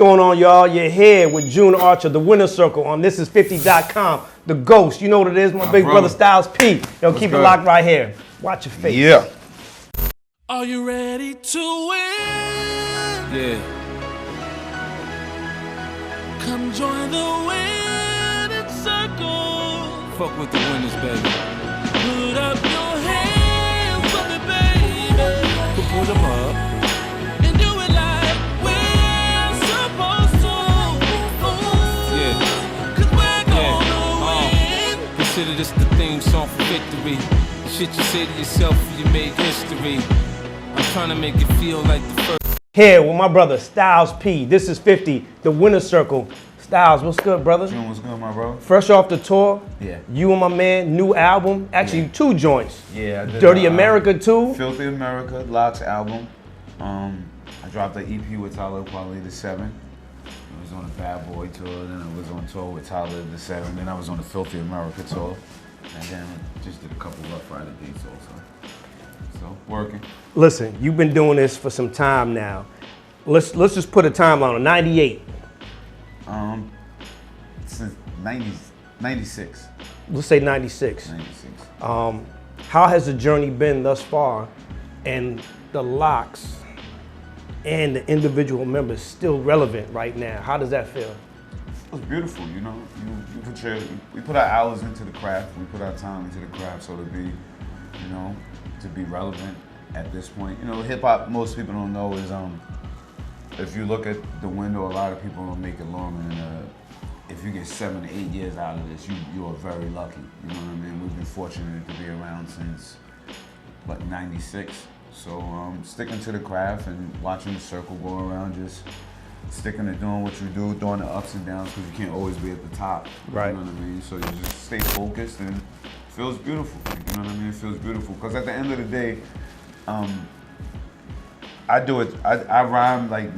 going on, y'all? You're here with June Archer, the Winner Circle on ThisIs50.com. The Ghost, you know what it is, my big brother Styles P. Yo, keep it locked right here. Watch your face. Yeah. Are you ready to win? Yeah. Come join the winning circle. Fuck with the winners, baby. Put up your hands for me, baby. Put them up. And do it like we're supposed to. Yeah. 'Cause we're gonna win. Consider this the theme song for victory. The shit you say to yourself when you made history. I'm trying to make it feel like the first. Here with my brother Styles P. This is 50, the Winner Circle. Styles, what's good, brother? June, what's good, my bro? Fresh off the tour. Yeah. You and my man, new album. Actually, 2 joints. Yeah, I did, Dirty America 2. Filthy America, Locks album. I dropped an EP with Tyler Quality the 7. I was on a Bad Boy tour, then I was on tour with Tyler the 7, then I was on the Filthy America tour, and then just did a couple Rough Rider dates also. So, working. Listen, you've been doing this for some time now. Let's just put a timeline on 98. Since 96. Let's say 96. 96. How has the journey been thus far, and the Locks and the individual members still relevant right now? How does that feel? It was beautiful, you know. We put our hours into the craft. We put our time into the craft, so to be, you know, to be relevant at this point. You know, hip hop, most people don't know is if you look at the window, a lot of people don't make it longer than if you get 7 to 8 years out of this, you are very lucky. You know what I mean? We've been fortunate to be around since, 96. So sticking to the craft and watching the circle go around, just sticking to doing what you do, doing the ups and downs, because you can't always be at the top. Right. You know what I mean? So you just stay focused, and it feels beautiful. You know what I mean? It feels beautiful. Because at the end of the day, I do it, I rhyme like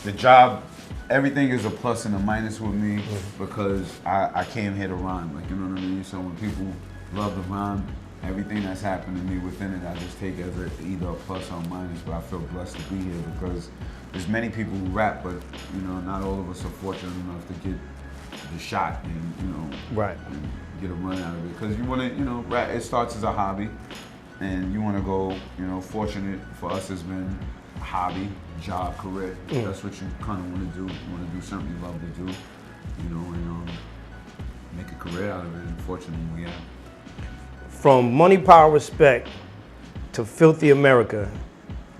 the job. Everything is a plus and a minus with me because I came here to rhyme, like, you know what I mean? So when people love the rhyme, everything that's happened to me within it, I just take it as either a plus or a minus, but I feel blessed to be here because there's many people who rap, but, you know, not all of us are fortunate enough to get the shot and, you know, Right. and get a run out of it. Because you want to, you know, rap, it starts as a hobby, and you want to go, you know, fortunate for us has been hobby, job, career. That's what you kind of want to do. You want to do something you love to do, you know, and make a career out of it. And fortunately, we have. From Money, Power, Respect to Filthy America,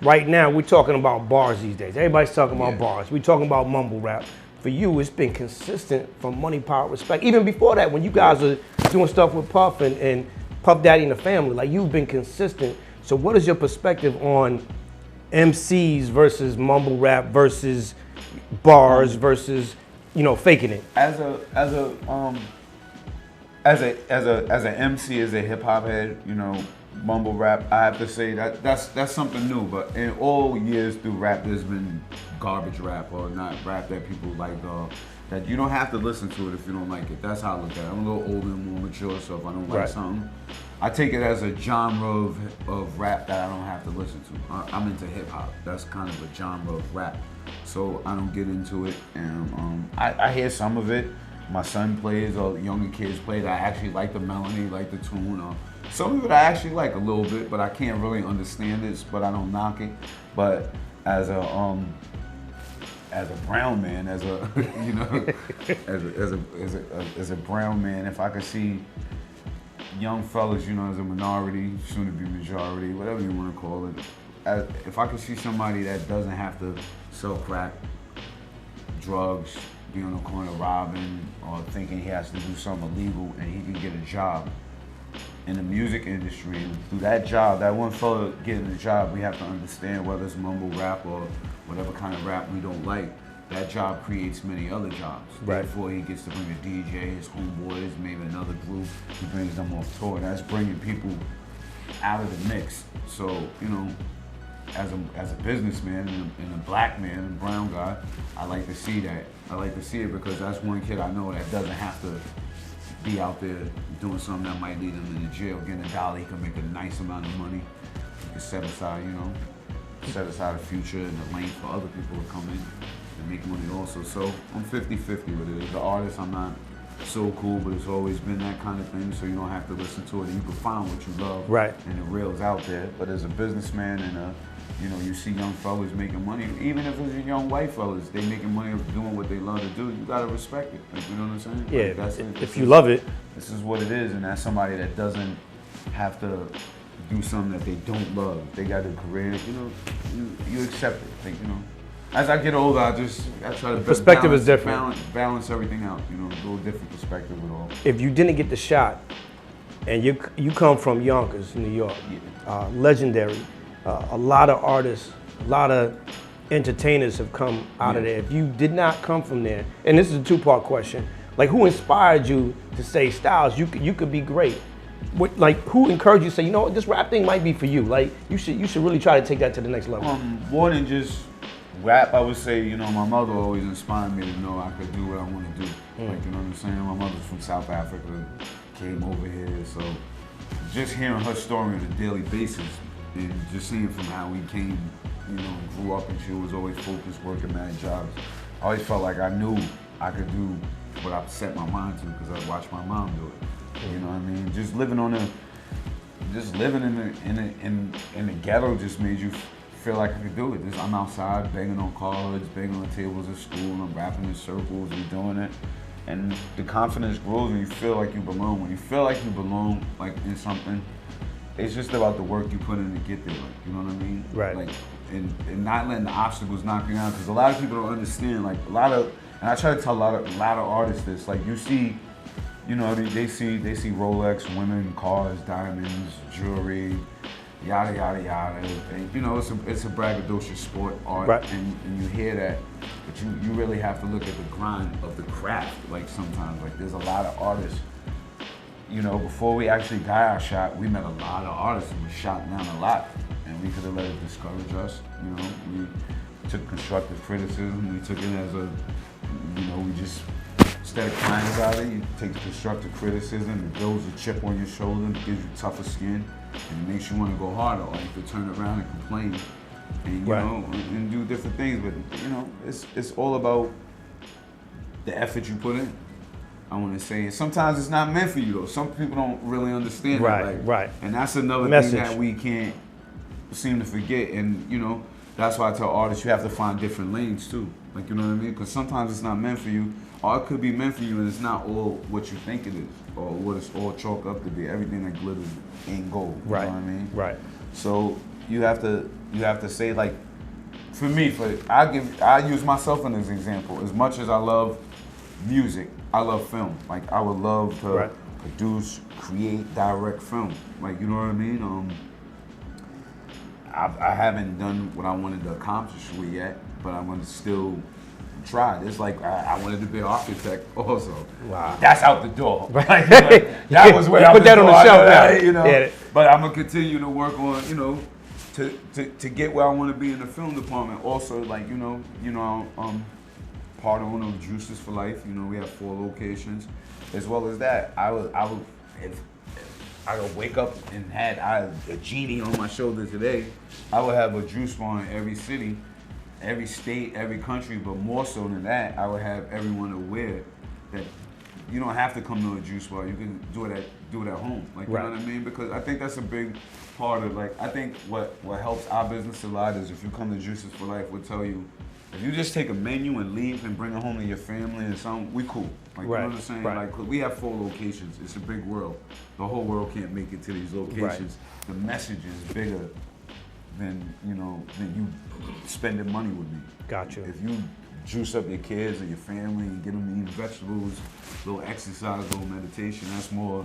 right now we're talking about bars these days. Everybody's talking about bars. We're talking about mumble rap. For you, it's been consistent from Money, Power, Respect. Even before that, when you guys are doing stuff with Puff and Puff Daddy and the family, like, you've been consistent. So what is your perspective on MCs versus mumble rap versus bars versus, you know, faking it? As an MC, as a hip hop head, you know, mumble rap, I have to say that's something new. But in all years through rap, there's been garbage rap or not rap that people like, that you don't have to listen to it if you don't like it. That's how I look at it. I'm a little older and more mature, so if I don't like something, I take it as a genre of rap that I don't have to listen to. I'm into hip hop. That's kind of a genre of rap. So I don't get into it, and I hear some of it. My son plays, or younger kids play. I actually like the melody, like the tune. Some of it I actually like a little bit, but I can't really understand it. But I don't knock it. But as a brown man, as a you know, as a brown man, if I could see young fellas, you know, as a minority, soon to be majority, whatever you want to call it, if I could see somebody that doesn't have to sell crack, drugs, be on the corner robbing, or thinking he has to do something illegal, and he can get a job in the music industry, and through that job, that one fella getting a job, we have to understand whether it's mumble rap or whatever kind of rap we don't like, that job creates many other jobs. Right. Therefore, he gets to bring a DJ, his homeboys, maybe another group. He brings them off tour. That's bringing people out of the mix. So, you know, as a businessman and a black man, and brown guy, I like to see that. I like to see it because that's one kid I know that doesn't have to be out there doing something that might lead him into jail. Getting $1, he can make a nice amount of money. He can set aside, you know, set aside a future and a lane for other people to come in. and make money also. So I'm 50-50 with it. As an artist, I'm not so cool, but it's always been that kind of thing, so you don't have to listen to it. You can find what you love, Right. and the reel's out there. But as a businessman and you see young fellas making money, even if it's young white fellas, they making money doing what they love to do, you gotta respect it. Like, you know what I'm saying? Yeah, Like, that's it. if you love it. This is what it is, and that's somebody that doesn't have to do something that they don't love. They got a career, you accept it. Like, as I get older, I try to perspective is different. Balance everything out. A little different perspective with all. If you didn't get the shot, and you come from Yonkers, New York, legendary, a lot of artists, a lot of entertainers have come out of there. If you did not come from there, and this is a two-part question, like who inspired you to say, Styles, you could be great? Who encouraged you to say, you know what, this rap thing might be for you? Like you should really try to take that to the next level. More than just rap, I would say, my mother always inspired me to know I could do what I want to do. Like, you know what I'm saying? My mother's from South Africa, came over here, so just hearing her story on a daily basis and just seeing from how we came, grew up, and she was always focused, working mad jobs. I always felt like I knew I could do what I set my mind to because I watched my mom do it. You know what I mean? Just living in the ghetto just made you feel like I could do it. I'm outside banging on cards, banging on tables at school, and I'm rapping in circles and doing it. And the confidence grows when you feel like you belong. When you feel like you belong, like in something, it's just about the work you put in to get there. Like, you know what I mean? Right. Like, and not letting the obstacles knock you down. Because a lot of people don't understand. Like and I try to tell a lot of artists this. Like you see, they see Rolex, women, cars, diamonds, jewelry, yada yada yada. And, it's a braggadocious sport, art, right. and you hear that, but you really have to look at the grind of the craft. Like sometimes, like there's a lot of artists. Before we actually got our shot, we met a lot of artists and we shot down a lot, and we could have let it discourage us. We took constructive criticism. We took it as we just. Instead of crying about it, you take constructive criticism, it builds a chip on your shoulder, it gives you tougher skin, and it makes you want to go harder. Or you could turn around and complain, and and do different things. But it's all about the effort you put in. I want to say, and sometimes it's not meant for you though. Some people don't really understand that. Right. And that's another thing that we can't seem to forget. And that's why I tell artists you have to find different lanes too. Like, you know what I mean? Because sometimes it's not meant for you, or it could be meant for you and it's not all what you think it is, or what it's all chalked up to be. Everything that glitters ain't gold. You know what I mean? Right. So you have to say, like, for me, I use myself as an example. As much as I love music, I love film. Like, I would love to produce, create, direct film. Like, you know what I mean? I haven't done what I wanted to accomplish with yet, but I'm gonna still try. It's like I wanted to be an architect also. Wow. That's out the door. That was way out put the that door. on the shelf now. Yeah. But I'm gonna continue to work on, to get where I want to be in the film department. Also, like, part owner of Juices for Life. We have 4 locations. As well as that, I would if I could wake up and had a genie on my shoulder today, I would have a juice bar in every city, every state, every country, but more so than that, I would have everyone aware that you don't have to come to a juice bar. You can do it at home. Like, you know what I mean? Because I think that's a big part of, like, I think what helps our business a lot is if you come to Juices for Life, we'll tell you, if you just take a menu and leave and bring it home to your family and something, we cool. Like, you know what I'm saying? Like, we have 4 locations. It's a big world. The whole world can't make it to these locations. The message is bigger than you spending money with me. Gotcha. If you juice up your kids or your family and get them to eat vegetables, little exercise, little meditation, that's gonna,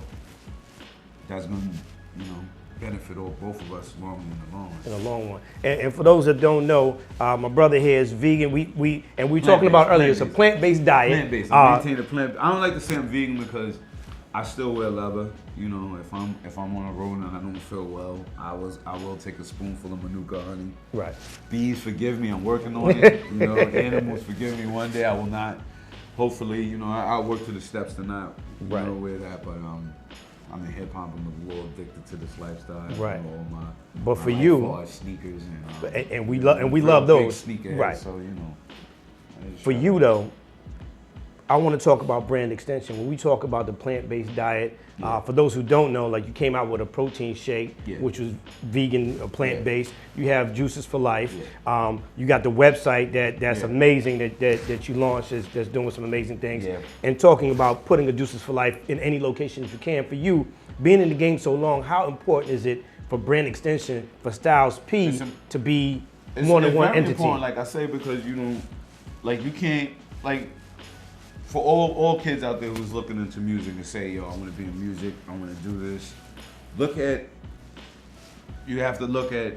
benefit both of us long in the long run. In the long run. And for those that don't know, my brother here is vegan. We talking about earlier. It's a plant-based diet. Plant-based. I maintain a plant. I don't like to say I'm vegan because I still wear leather. If I'm on a road and I don't feel well, I will take a spoonful of Manuka honey. Right. Bees, forgive me. I'm working on it. Animals, forgive me. One day I will not. Hopefully, I'll work to the steps to not wear that. But I'm in hip hop. I'm a little addicted to this lifestyle. Right. But for you, sneakers and we love those. Sneakerhead, right. So For you though, I want to talk about brand extension. When we talk about the plant-based diet, for those who don't know, like you came out with a protein shake, which was vegan or plant-based. You have Juices for Life. You got the website that's amazing that you launched that's doing some amazing things. And talking about putting a Juices for Life in any location that you can. For you, being in the game so long, how important is it for brand extension for Styles P to be more than one entity? Important, like I say, because you don't, like you can't, like, for all kids out there who's looking into music and say, yo, I want to be in music, I want to do this. You have to look at,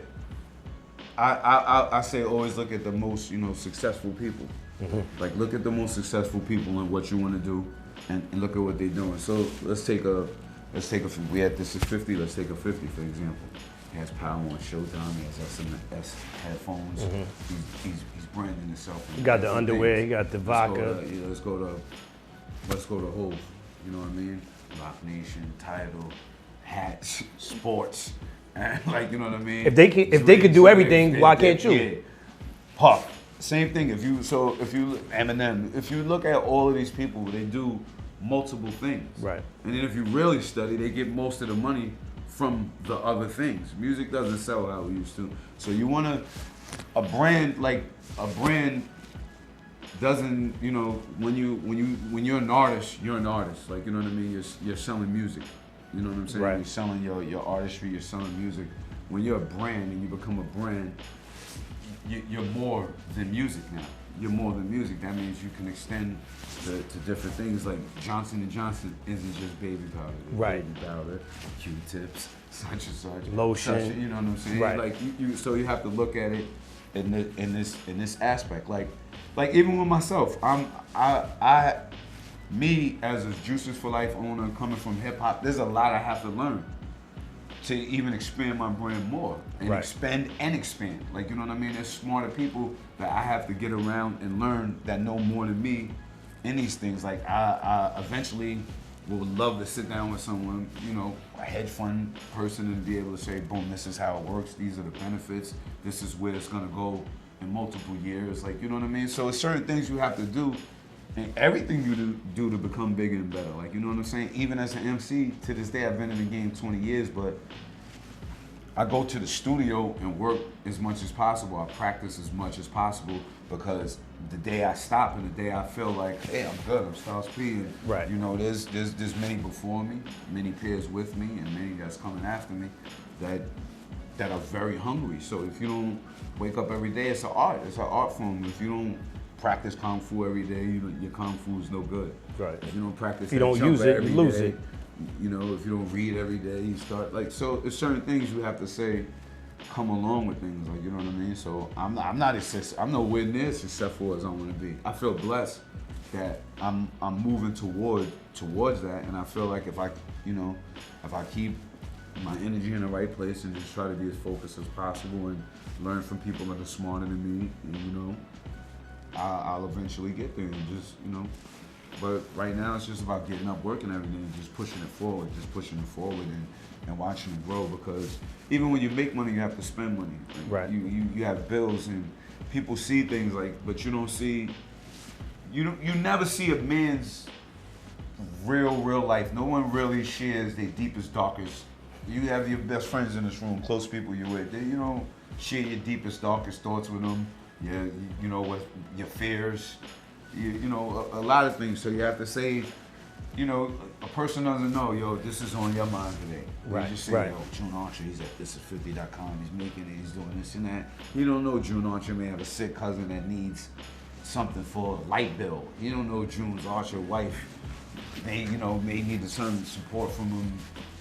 I say always look at the most, successful people. Like look at the most successful people and what you want to do and look at what they're doing. So let's take a, we had this is 50, let's take a 50 for example. He has Power on Showtime, he has SMS headphones, he's branding himself. He got the underwear, he got the vodka. Let's go to Hove, you know what I mean? Rock Nation, Tidal, hats, sports, and like, you know what I mean? If they could do everything, why can't you? Yeah. Puff. Same thing. If you Eminem, if you look at all of these people, they do multiple things. Right. And then if you really study, they get most of the money from the other things. Music doesn't sell how it used to. So you want a brand doesn't, when you're an artist, you're an artist. Like, you know what I mean? You're selling music. You know what I'm saying? Right. You're selling your artistry, you're selling music. When you're a brand and you become a brand, you're more than music now. You're more than music. That means you can extend to different things. Like Johnson & Johnson isn't just baby powder. Right. Baby powder, Q-tips, such and such. Lotion. You know what I'm saying? Right. Like so you have to look at it in this aspect. Like even with myself, me as a Juices for Life owner coming from hip hop, there's a lot I have to learn to even expand my brand more and expand. Like, you know what I mean? There's smarter people that I have to get around and learn that know more than me in these things. Like I eventually would love to sit down with someone, a hedge fund person, and be able to say, boom, this is how it works. These are the benefits. This is where it's gonna go in multiple years. Like, you know what I mean? So it's certain things you have to do, and everything you do to become bigger and better. Like, you know what I'm saying? Even as an MC, to this day, I've been in the game 20 years, but I go to the studio and work as much as possible. I practice as much as possible, because the day I stop and the day I feel like, hey, I'm good, I'm Styles P, and there's many before me, many peers with me, and many that's coming after me that are very hungry. So if you don't wake up every day, it's an art form. If you don't practice Kung Fu every day, your Kung Fu is no good. Right. If you don't practice, if you don't use it, you lose it. If you don't read every day, you start so there's certain things you have to say come along with things, like, you know what I mean? So I'm nowhere near as successful as I want to be. I feel blessed that I'm moving towards that, and I feel like if I keep my energy in the right place and just try to be as focused as possible and learn from people that are smarter than me, and, I'll eventually get there, and just, but right now it's just about getting up, working every day, and just pushing it forward, and watching it grow. Because even when you make money, you have to spend money. Like, right. You have bills, and people see things but you don't see. You never see a man's real life. No one really shares their deepest, darkest. You have your best friends in this room, close people you're with. They, share your deepest, darkest thoughts with them. What your fears. A lot of things. So you have to say, a person doesn't know, yo, this is on your mind today. Right. You just say, yo, June Archer, he's at thisis50.com, he's making it, he's doing this and that. You don't know June Archer may have a sick cousin that needs something for a light bill. You don't know June's Archer wife may need some support from him,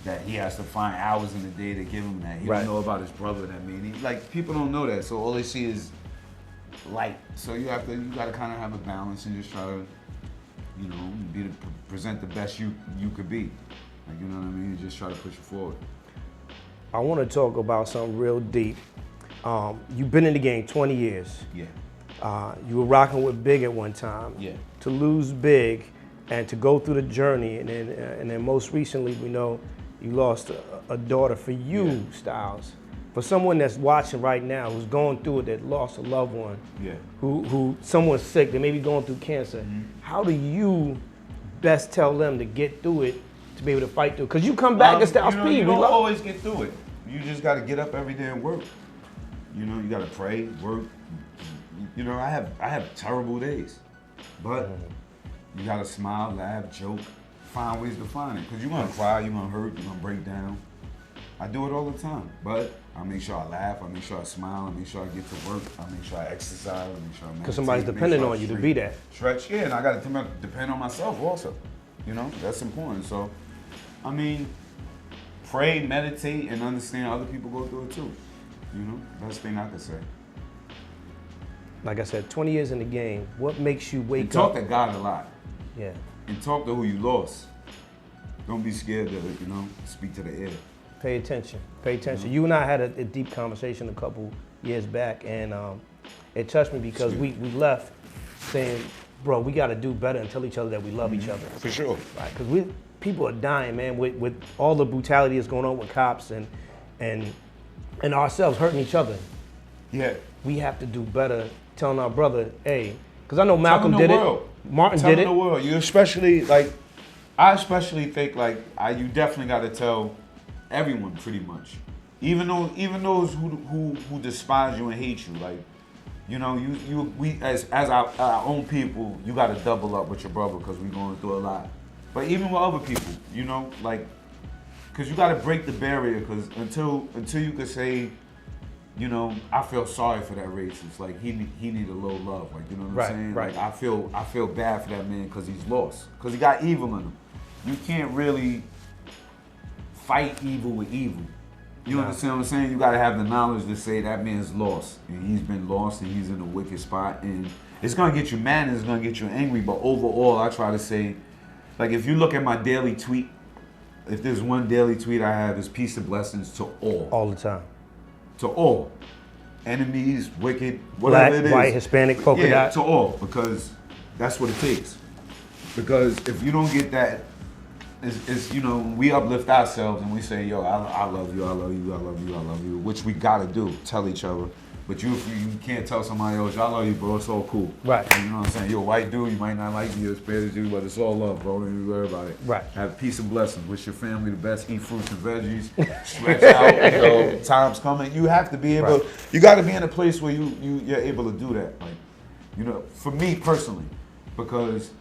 that he has to find hours in the day to give him that. He don't know about his brother that people don't know that. So all they see is light. So you got to kind of have a balance and just try to, present the best you could be. Like, you know what I mean? Just try to push it forward. I want to talk about something real deep. You've been in the game 20 years. Yeah. You were rocking with Big at one time. Yeah. To lose Big and to go through the journey, and then most recently we know you lost a daughter. For you, Styles, For someone that's watching right now, who's going through it, that lost a loved one, Yeah. who someone's sick, they may be going through cancer, how do you best tell them to get through it, to be able to fight through it? Because you come back and Styles P. You don't always get through it. You just got to get up every day and work. You know, you got to pray, work. You know, I have terrible days, but you got to smile, laugh, joke, find ways to find it. Because you're going to cry, you're going to hurt, you're going to break down. I do it all the time, but I make sure I laugh, I make sure I smile, I make sure I get to work, I make sure I exercise, I make sure I meditate. Because somebody's depending on you to be that. Stretch, yeah, and I got to depend on myself also. You know, that's important. So, I mean, pray, meditate, and understand other people go through it too. You know, best thing I could say. Like I said, 20 years in the game, what makes you wake And talk up? to God a lot. Yeah. And talk to who you lost. Don't be scared to, you know, speak to the air. Pay attention. Pay attention. You and I had a deep conversation a couple years back, and it touched me because we left saying, bro, we got to do better and tell each other that we love each other. For sure. Right? Because people are dying, man, with all the brutality that's going on with cops and ourselves hurting each other. Yeah. We have to do better telling our brother, hey, because I know Malcolm did it. Martin Tell did it. the world. You especially, like, I especially think, like, you definitely got to tell everyone pretty much. Even those who despise you and hate you, like, you know, we as our own people, you got to double up with your brother because we're going through a lot. But even with other people, you know, like, because you got to break the barrier. Because until you could say, you know, I feel sorry for that racist. Like he need a little love. Like, you know what I'm saying? Right. Like I feel bad for that man because he's lost. Because he got evil in him. You can't really fight evil with evil. You understand what I'm saying? You gotta have the knowledge to say that man's lost. And he's been lost and he's in a wicked spot. And it's gonna get you mad and it's gonna get you angry. But overall, I try to say, like, if you look at my daily tweet, if there's one daily tweet I have, is peace and blessings to all. All the time. To all. Enemies, wicked, whatever Black, it is. white, Hispanic, polka dot. Yeah, to all, because that's what it takes. Because if you don't get that, it's you know, we uplift ourselves and we say, yo, I love you, I love you, I love you, I love you, which we gotta do, tell each other. But you can't tell somebody else, I love you, bro, it's all cool. Right. You know what I'm saying? You're a white dude, you might not like me, you're a Spanish dude, but it's all love, bro, don't even worry about it. Right. Have peace and blessings. Wish your family the best, eat fruits and veggies, stretch out, you know, time's coming. You have to be able, you gotta be in a place where you're able to do that. Like, you know, for me personally, because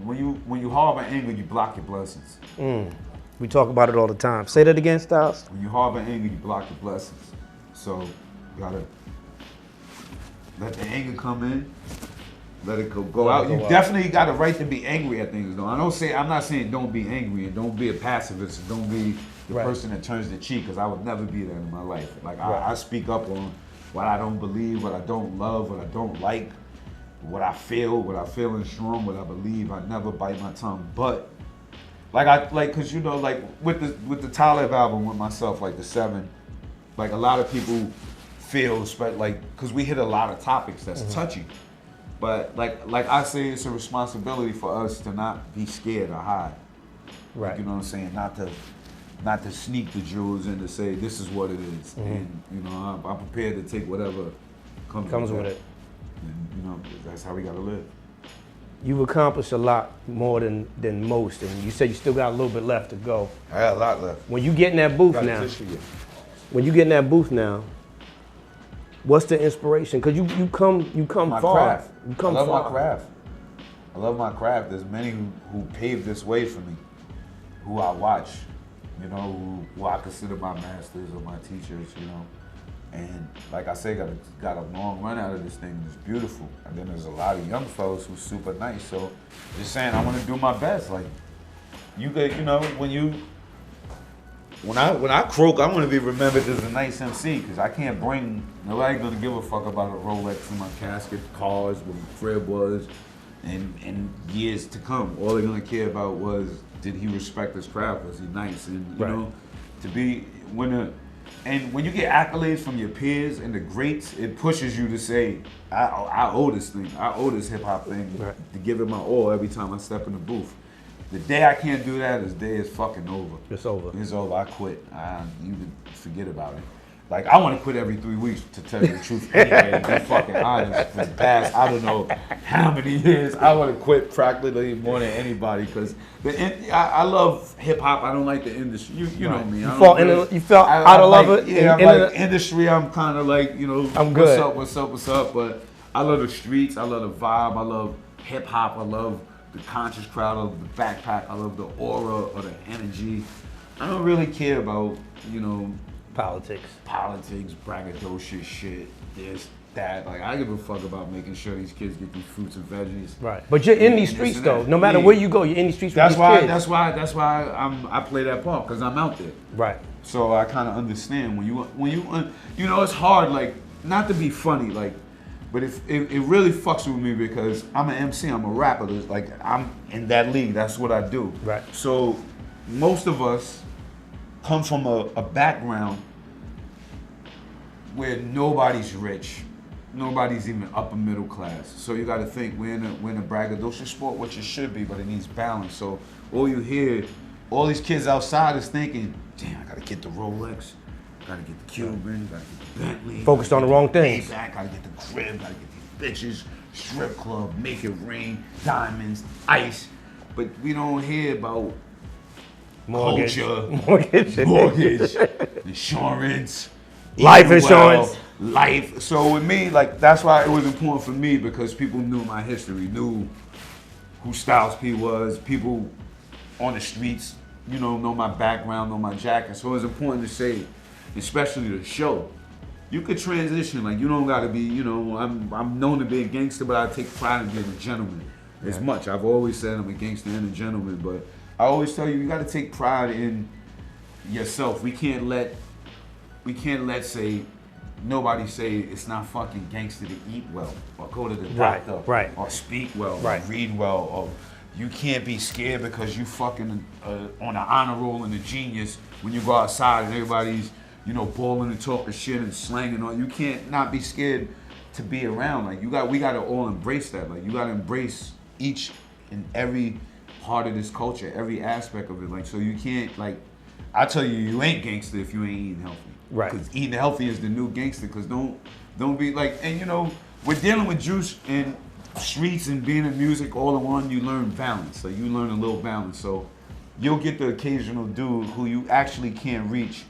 when you harbor anger, you block your blessings. We talk about it all the time. Say that again, Styles. When you harbor anger, you block your blessings. So, you gotta let the anger come in, let it go out. You definitely got a right to be angry at things, though. I'm not saying don't be angry and don't be a pacifist and don't be the person that turns the cheek, because I would never be that in my life. Like, I speak up on what I don't believe, what I don't love, what I don't like, what I feel is strong, what I believe. I never bite my tongue. But cause you know, like with the Talib album with myself, like the 7, like a lot of people feel like, cause we hit a lot of topics that's touchy. But like I say, it's a responsibility for us to not be scared or hide. Right. Like, you know what I'm saying? Not to sneak the jewels and to say this is what it is. And you know, I'm prepared to take whatever comes with it. And, you know, that's how we gotta live. You've accomplished a lot more than most, and you said you still got a little bit left to go. I got a lot left. When you get in that booth now, what's the inspiration? Because you come My far. craft. You come I love far. my craft. I love my craft. There's many who paved this way for me, who I watch, you know, who I consider my masters or my teachers, you know. And like I say, got a long run out of this thing. It's beautiful. And then there's a lot of young fellas who's super nice. So just saying, I want to do my best. Like, you get, you know, when I croak, I want to be remembered as a nice MC, because I can't bring, nobody gonna give a fuck about a Rolex in my casket, cars, what my crib was, and years to come. All they're gonna care about was, did he respect his craft? Was he nice? And you know, to be and when you get accolades from your peers and the greats, it pushes you to say, I owe this thing. I owe this hip hop thing to give it my all every time I step in the booth. The day I can't do that, this day is fucking over. It's over. It's over. I quit. You can forget about it. Like, I want to quit every 3 weeks, to tell you the truth. Anyway, to be fucking honest. For the past, I don't know how many years, I want to quit practically more than anybody because I love hip hop. I don't like the industry. You know me. You felt out of love it. Yeah, I'm like industry. I'm kind of like, you know, I'm good. What's up? But I love the streets. I love the vibe. I love hip hop. I love the conscious crowd. I love the backpack. I love the aura or the energy. I don't really care about, you know, politics, braggadocious shit, this, that. Like, I give a fuck about making sure these kids get these fruits and veggies. Right. But you're in these streets though. No matter where you go, you're in these streets with these kids. That's why I play that part, because I'm out there. Right. So I kind of understand when you know, it's hard, like, not to be funny, like, but it really fucks with me because I'm an MC, I'm a rapper. Like, I'm in that league. That's what I do. Right. So most of us come from a background where nobody's rich, nobody's even upper middle class. So you got to think we're in a braggadocious sport, which it should be, but it needs balance. So all you hear, all these kids outside is thinking, damn, I got to get the Rolex, got to get the Cuban, got to get the Bentley. Focused on the wrong things. Got to get the crib, got to get these bitches, strip club, make it rain, diamonds, ice. But we don't hear about mortgage, insurance, life insurance, life. So with me, like, that's why it was important for me, because people knew my history, knew who Styles P was, people on the streets, you know my background, know my jacket. So it was important to say, especially the show, you could transition. Like, you don't gotta be, you know, I'm known to be a gangster, but I take pride in being a gentleman. As much. I've always said I'm a gangster and a gentleman, but I always tell you gotta take pride in yourself. We can't let say nobody say it's not fucking gangster to eat well or go to the doctor or speak well or read well, or you can't be scared because you fucking on an honor roll and a genius when you go outside and everybody's, you know, balling and talking shit and slanging on. You can't not be scared to be around. Like, we gotta all embrace that. Like, you gotta embrace each and every part of this culture, every aspect of it. Like, so you can't, like, I tell you, you ain't gangster if you ain't eating healthy. Right. Because eating healthy is the new gangster. Because don't be like, and you know, we're dealing with juice and streets and being in music all in one. You learn balance. Like, you learn a little balance. So you'll get the occasional dude who you actually can't reach,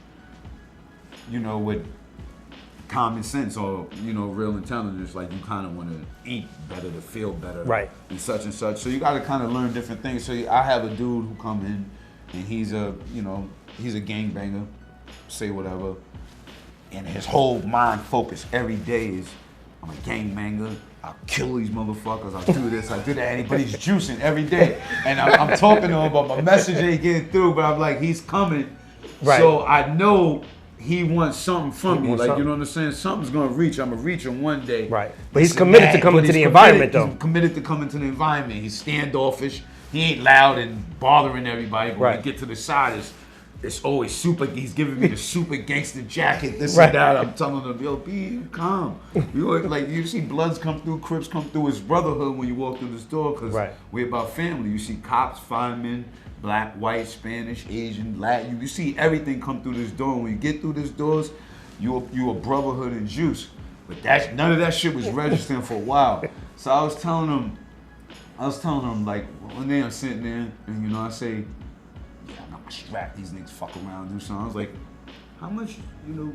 you know, with common sense or, you know, real intelligence. Like, you kind of want to eat better to feel better, right, and such and such. So you got to kind of learn different things. So I have a dude who come in and he's a gangbanger, say whatever, and his whole mind focus every day is, I'm a gangbanger, I'll kill these motherfuckers, I'll do this, I'll do that, but he's juicing every day. And I'm talking to him, but my message ain't getting through, but I'm like, he's coming. Right. So I know he wants something from me, like, you know what I'm saying? Something's gonna reach, I'm gonna reach him one day. Right, but he's committed to coming to the environment though. He's committed to coming to the environment. He's standoffish, he ain't loud and bothering everybody, but when we get to the side, it's always super, he's giving me the super gangster jacket, this and that. I'm telling him, yo, be calm. You see Bloods come through, Crips come through, it's brotherhood when you walk through this door, because we're about family. You see cops, firemen, black, white, Spanish, Asian, Latin. You see everything come through this door. When you get through these doors, you a brotherhood and juice. But none of that shit was registering for a while. So I was telling him, like, one day I'm sitting there, and, you know, I say, yeah, I'm not gonna strap these niggas, fuck around, do something. I was like, how much, you know,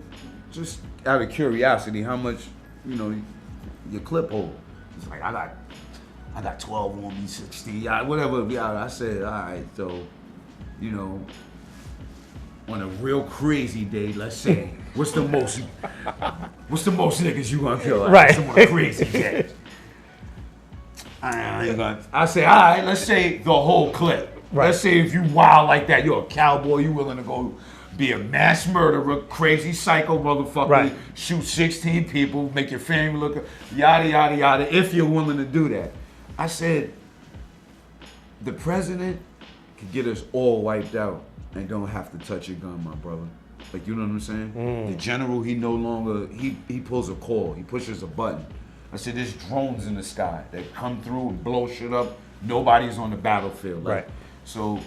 just out of curiosity, how much, you know, your clip hold? He's like, I got 12 on me, 16, whatever. Yeah, I said, all right, so, you know, on a real crazy day, let's say, what's the most niggas you gonna kill? Right. On a crazy day. I say, all right, let's say the whole clip. Right. Let's say if you wild like that, you're a cowboy, you willing to go be a mass murderer, crazy psycho motherfucker, shoot 16 people, make your family look, yada, yada, yada, if you're willing to do that. I said, the president could get us all wiped out and don't have to touch your gun, my brother. Like, you know what I'm saying? The general, he no longer, he pulls a call, he pushes a button. I said, there's drones in the sky that come through and blow shit up. Nobody's on the battlefield. Like, So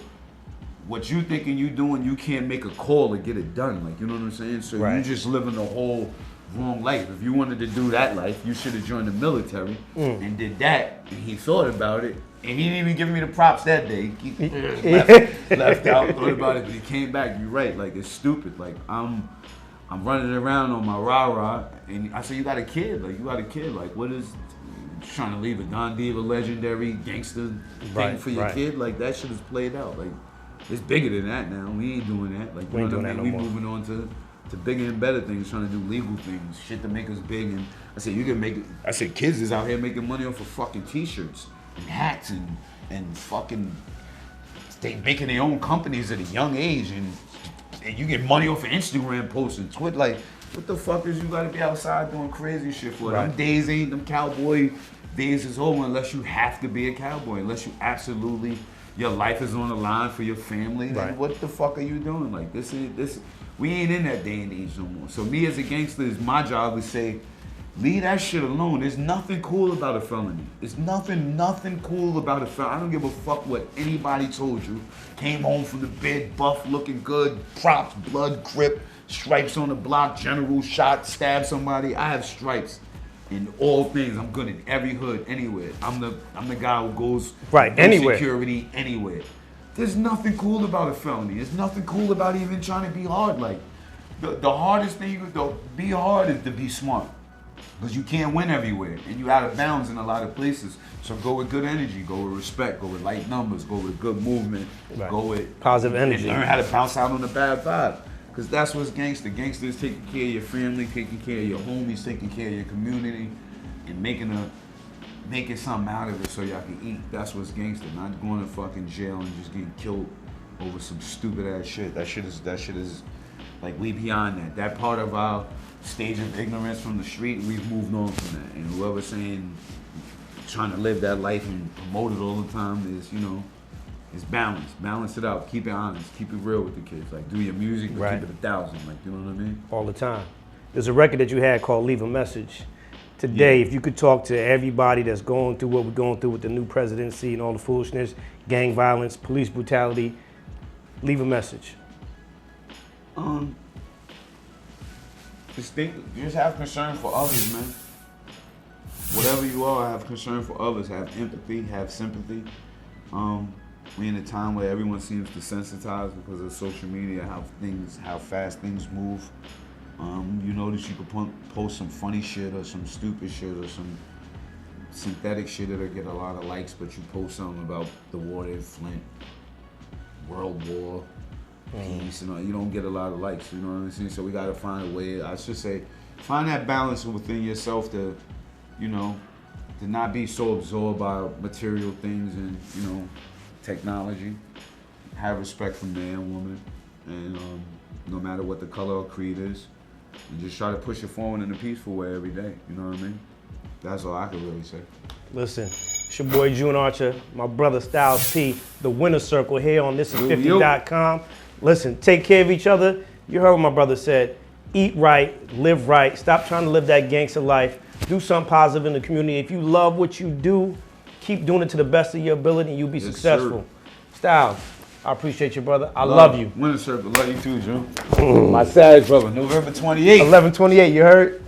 what you thinking you doing, you can't make a call to get it done. Like, you know what I'm saying? So Right. you just living the whole wrong life. If you wanted to do that life, you should have joined the military and did that. And he thought about it. And he didn't even give me the props that day. He left out, thought about it, but he came back. You're right. Like, it's stupid. Like, I'm running around on my rah-rah, and I said, you got a kid. Like, you got a kid. Like, what is trying to leave a Don Diva legendary gangster thing for your kid? Like, that shit is played out. Like, it's bigger than that now. We ain't doing that. Like, We ain't doing that no We more. moving on to bigger and better things, trying to do legal things, shit to make us big. And I said, you can make it. I said, kids is out here making money off of fucking t-shirts and hats and fucking, they making their own companies at a young age, and you get money off of Instagram posts and Twitter. Like, what the fuck is you gotta be outside doing crazy shit for? Right. Them days ain't, them cowboy days is over unless you have to be a cowboy, unless you absolutely, your life is on the line for your family. Then Right. what the fuck are you doing? Like, we ain't in that day and age no more. So me as a gangster, it's my job to say, leave that shit alone. There's nothing cool about a felony. There's nothing cool about a felony. I don't give a fuck what anybody told you. Came home from the bed, buff, looking good, props, blood, grip, stripes on the block, general shot, stab somebody. I have stripes in all things. I'm good in every hood, anywhere. I'm the guy who goes Right, no anywhere. security, anywhere. There's nothing cool about a felony. There's nothing cool about even trying to be hard. Like, the hardest thing you can do, be hard, is to be smart. Because you can't win everywhere, and you out of bounds in a lot of places. So go with good energy, go with respect, go with light numbers, go with good movement, Right. go with Positive energy. And learn how to bounce out on the bad vibe. Because that's what's gangster. Gangster is taking care of your family, taking care of your homies, taking care of your community, and making something out of it so y'all can eat. That's what's gangster. Not going to fucking jail and just getting killed over some stupid ass shit. That shit is like, we beyond that. That part of our stage of ignorance from the street, we've moved on from that. And whoever's saying, trying to live that life and promote it all the time is, is balance. Balance it out. Keep it honest. Keep it real with the kids. Like, do your music, but Right. keep it 1,000. Like, you know what I mean? All the time. There's a record that you had called Leave a Message. Today, if you could talk to everybody that's going through what we're going through with the new presidency and all the foolishness, gang violence, police brutality, leave a message. Just have concern for others, man. Whatever you are, have concern for others. Have empathy, have sympathy. We in a time where everyone seems desensitized because of social media, how fast things move. You notice you could post some funny shit or some stupid shit or some synthetic shit that'll get a lot of likes, but you post something about the war in Flint, World War, peace, and all, you don't get a lot of likes, you know what I'm saying? So we gotta find a way, I should say, find that balance within yourself to, to not be so absorbed by material things and, technology. Have respect for man, woman, and no matter what the color or creed is, and just try to push it forward in a peaceful way every day, you know what I mean? That's all I can really say. Listen, it's your boy June Archer, my brother Styles P, the winner circle here on thisis50.com. Listen, take care of each other. You heard what my brother said. Eat right, live right. Stop trying to live that gangster life. Do something positive in the community. If you love what you do, keep doing it to the best of your ability and you'll be successful. Styles, I appreciate you, brother. I love you. Winner circle, love you too, June. My savage brother, November 28th. 11/28, you heard?